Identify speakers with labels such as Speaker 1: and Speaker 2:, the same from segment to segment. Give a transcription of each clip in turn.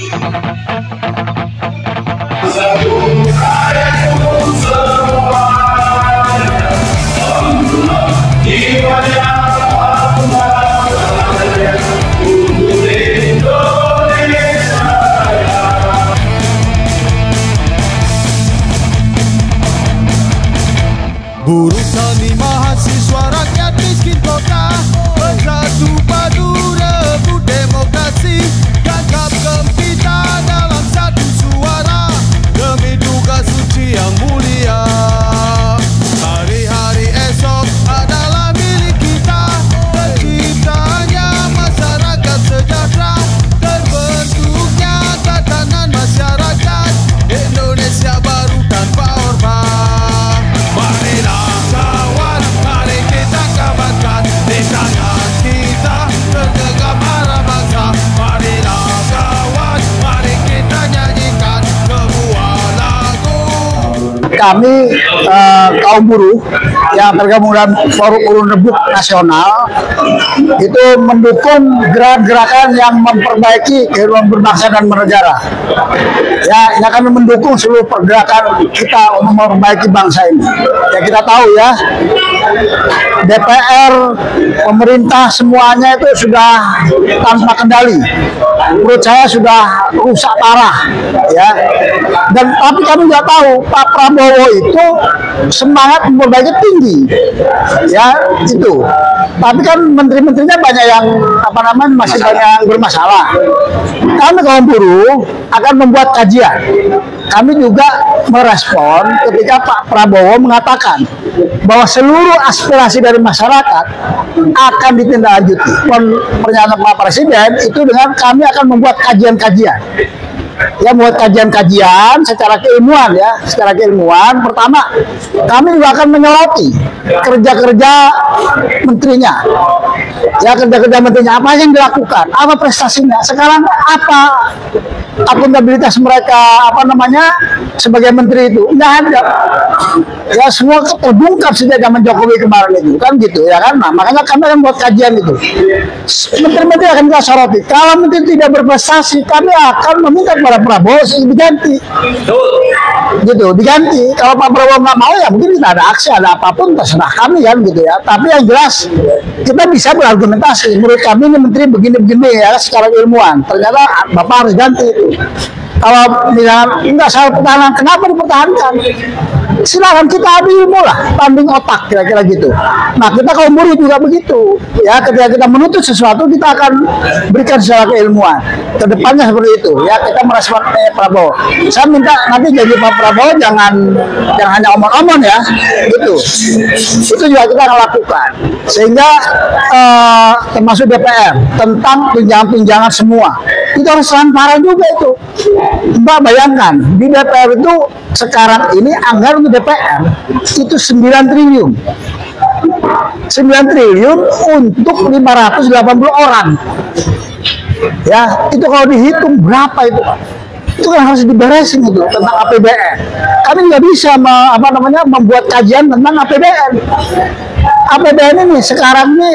Speaker 1: Buruh tani mahasiswa rakyat miskin kota bersatu padu rebut demokrasi, gagap gempita dalam satu suara demi tugas suci yang mulia. Hari-hari esok adalah milik kita, terciptanya masyarakat sejahtera, terbentuknya tatanan masyarakat Indonesia baru tanpa orba. Marilah kawan, mari kita kabarkan di tangan kita tergenggam arah bangsa. Marilah kawan, mari kita nyanyikan sebuah lagu.
Speaker 2: Kami kaum buruh yang tergabung dalam Forum Urun Rembuk Nasional itu mendukung gerakan-gerakan yang memperbaiki kehidupan berbangsa dan bernegara. Ya, ini akan mendukung seluruh pergerakan kita untuk memperbaiki bangsa ini. Ya, kita tahu ya, DPR, pemerintah semuanya itu sudah tanpa kendali. Menurut saya sudah rusak parah, ya. Dan tapi kami nggak tahu Pak Prabowo itu semangat memperbaiki tinggi, ya itu. Tapi kan menteri-menterinya banyak yang masih banyak yang bermasalah. Kami kaum buruh akan membuat kajian. Kami juga merespon ketika Pak Prabowo mengatakan bahwa seluruh aspirasi dari masyarakat akan ditindaklanjuti. Pernyataan Pak Presiden itu dengan kami akan membuat kajian-kajian. Ya, membuat kajian-kajian secara keilmuan ya, secara keilmuan. Pertama, kami juga akan menyoroti kerja-kerja menterinya. Ya, kerja-kerja menterinya apa yang dilakukan, apa prestasinya, sekarang apa akuntabilitas mereka sebagai menteri itu nggak ada. Ya, semua terbongkar sejak zaman Jokowi kemarin itu kan gitu ya kan. Nah, makanya kami akan buat kajian itu. Menteri-menteri akan kita soroti. Kalau menteri tidak berprestasi, kami akan meminta kepada Prabowo diganti. Gitu, diganti. Kalau Pak Prabowo nggak mau ya mungkin kita ada aksi, ada apapun terserah kami kan gitu ya. Tapi yang jelas kita bisa berargumentasi. Menurut kami ini menteri begini-begini ya secara ilmuwan. Ternyata Bapak harus ganti itu. Kalau misalnya nggak salah pertahanan, kenapa dipertahankan? Silakan kita adu ilmu lah, tanding otak kira-kira gitu. Nah, kita kaum buruh juga begitu. Ya, ketika kita menuntut sesuatu kita akan berikan secara keilmuan. Kedepannya seperti itu. Ya, kita merespon Prabowo. Saya minta nanti jadi Pak Prabowo jangan hanya omong-omong ya, gitu. Itu juga kita akan lakukan. Sehingga termasuk DPR tentang tunjangan-tunjangan semua. Itu harus transparan juga itu. Mbak bayangkan di DPR itu sekarang ini anggaran untuk DPR itu 9 triliun. 9 triliun untuk 580 orang. Ya, itu kalau dihitung berapa itu? Itu kan harus diberesin itu tentang APBN. Kami nggak bisa membuat kajian tentang APBN. APBN ini sekarang ini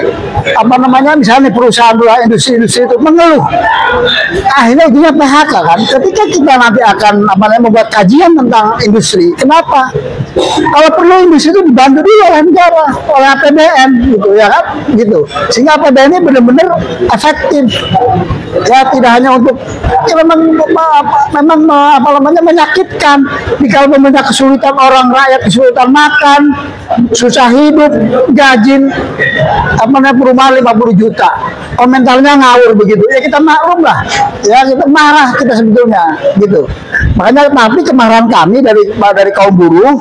Speaker 2: misalnya perusahaan industri itu mengeluh, akhirnya ujungnya PHK kan. Ketika kita nanti akan membuat kajian tentang industri, kenapa? Kalau perlu industri itu dibantu dulu oleh negara, oleh APBN gitu ya kan, gitu. Sehingga APBN ini benar-benar efektif. Ya, tidak hanya untuk ya memang menyakitkan jika pemerintah kesulitan, orang rakyat kesulitan makan, susah hidup, gaji perumahan 50 juta. Komentarnya ngawur begitu. Ya kita maklum lah. Ya kita marah kita sebetulnya gitu. Makanya tapi kemarahan kami dari kaum buruh,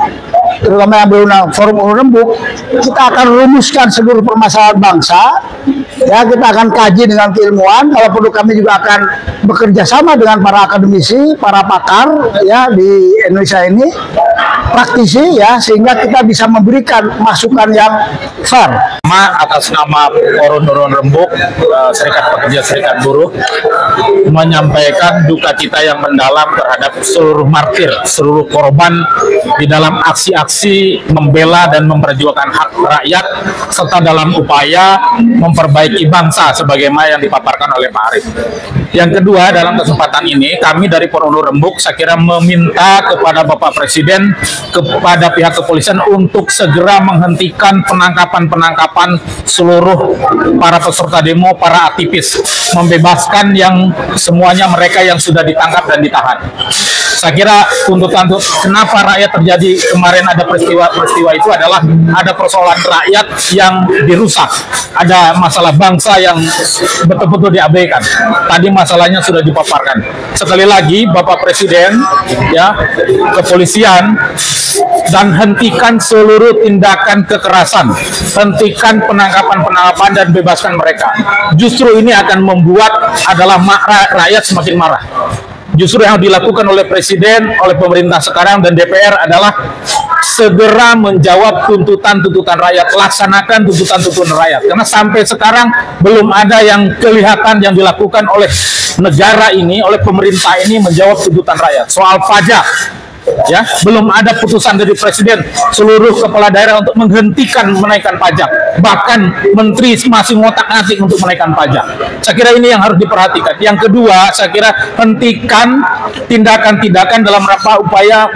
Speaker 2: terutama yang berundang Forum Urun Rembuk, kita akan rumuskan seluruh permasalahan bangsa. Ya, kita akan kaji dengan keilmuan. Kalau perlu kami juga akan bekerja sama dengan para akademisi, para pakar ya di Indonesia ini, praktisi ya, sehingga kita bisa memberikan masukan yang fair.
Speaker 3: Atas nama Forum Urun Rembuk, Serikat Pekerja Serikat Buruh, menyampaikan duka cita yang mendalam terhadap seluruh martir, seluruh korban di dalam aksi-aksi membela dan memperjuangkan hak rakyat, serta dalam upaya memperbaiki memiliki bangsa sebagaimana yang dipaparkan oleh Pak Arief. Yang kedua, dalam kesempatan ini kami dari Poronu Rembuk saya kira meminta kepada Bapak Presiden, kepada pihak kepolisian untuk segera menghentikan penangkapan-penangkapan seluruh para peserta demo, para aktivis, membebaskan yang semuanya mereka yang sudah ditangkap dan ditahan. Saya kira tuntutan kenapa rakyat terjadi kemarin ada peristiwa itu adalah ada persoalan rakyat yang dirusak, ada masalah bangsa yang betul-betul diabaikan. Tadi masalahnya sudah dipaparkan. Sekali lagi Bapak Presiden, ya, kepolisian, dan hentikan seluruh tindakan kekerasan, hentikan penangkapan-penangkapan dan bebaskan mereka. Justru ini akan membuat adalah rakyat semakin marah. Justru yang dilakukan oleh Presiden, oleh pemerintah sekarang dan DPR adalah segera menjawab tuntutan-tuntutan rakyat, laksanakan tuntutan-tuntutan rakyat. Karena sampai sekarang belum ada yang kelihatan yang dilakukan oleh negara ini, oleh pemerintah ini menjawab tuntutan rakyat. Soal pajak, ya, belum ada putusan dari Presiden seluruh kepala daerah untuk menghentikan menaikkan pajak. Bahkan menteri masih ngotak-ngatik untuk menaikkan pajak. Saya kira ini yang harus diperhatikan. Yang kedua, saya kira hentikan tindakan-tindakan dalam rangka upaya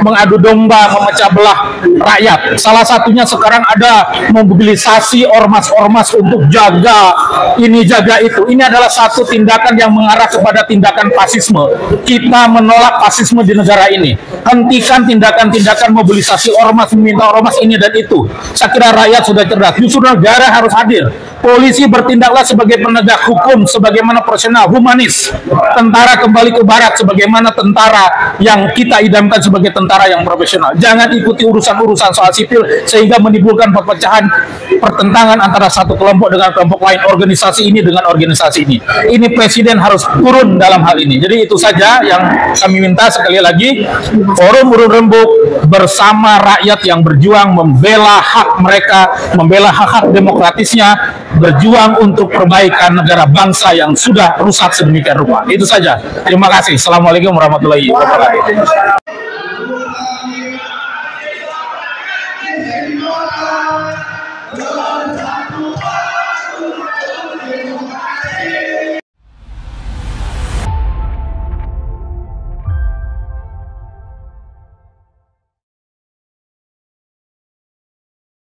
Speaker 3: mengadu domba, memecah belah rakyat. Salah satunya sekarang ada memobilisasi ormas-ormas untuk jaga ini, jaga itu. Ini adalah satu tindakan yang mengarah kepada tindakan fasisme. Kita menolak fasisme di negara ini. Hentikan tindakan-tindakan mobilisasi ormas, meminta ormas ini dan itu. Saya kira rakyat sudah cerdas. Justru negara harus hadir. Polisi bertindaklah sebagai penegak hukum, sebagaimana profesional, humanis. Tentara kembali ke barat sebagaimana tentara yang kita idamkan sebagai tentara yang profesional. Jangan ikuti urusan-urusan soal sipil sehingga menimbulkan perpecahan, pertentangan antara satu kelompok dengan kelompok lain, organisasi ini dengan organisasi ini. Ini Presiden harus turun dalam hal ini. Jadi itu saja yang kami minta. Sekali lagi, Forum Buruh Rembuk bersama rakyat yang berjuang membela hak mereka, membela hak-hak demokratisnya, berjuang untuk perbaikan negara bangsa yang sudah rusak sedemikian rupa. Itu saja. Terima kasih. Assalamualaikum warahmatullahi wabarakatuh.